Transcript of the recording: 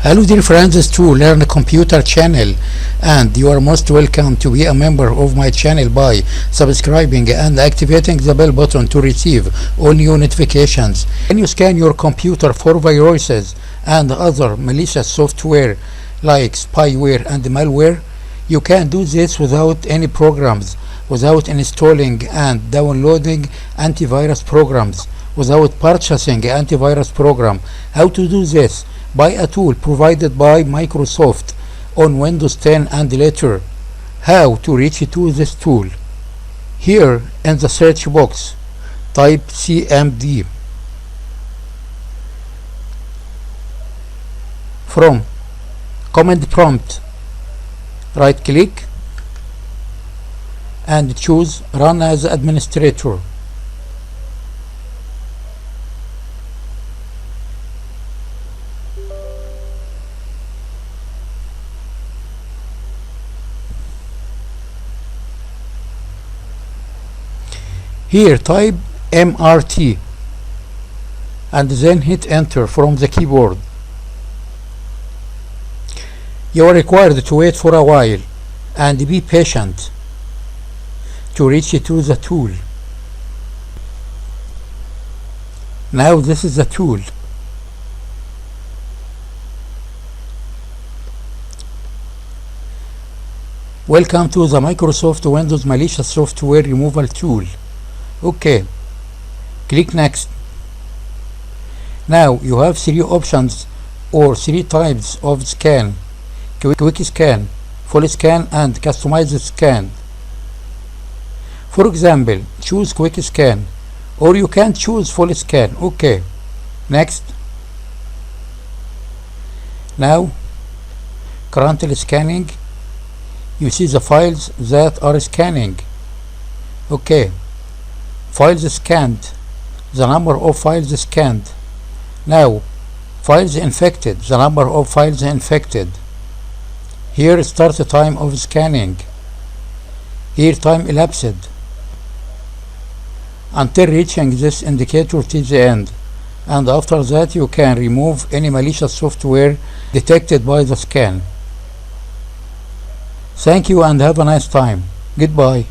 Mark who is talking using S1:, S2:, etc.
S1: Hello dear friends to Learn Computer channel, and you are most welcome to be a member of my channel by subscribing and activating the bell button to receive all new notifications. When you scan your computer for viruses and other malicious software like spyware and malware, you can do this without any programs, without installing and downloading antivirus programs, without purchasing antivirus program. How to do this? By a tool provided by Microsoft on Windows 10 and later. How to reach to this tool? Here in the search box, type CMD. From command prompt, right click and choose Run as Administrator. Here type MSRT and then hit enter from the keyboard. You are required to wait for a while and be patient to reach to the tool. Now this is the tool. Welcome to the Microsoft Windows Malicious Software Removal Tool. Okay, click next. Now you have three options or three types of scan: quick scan, full scan, and customized scan. For example, choose quick scan, or you can choose full scan. Okay, next. Now currently scanning, you see the files that are scanning. Okay, files scanned, the number of files scanned. Now files infected, the number of files infected. Here start the time of scanning. Here time elapsed until reaching this indicator to the end, and after that you can remove any malicious software detected by the scan. Thank you and have a nice time. Goodbye.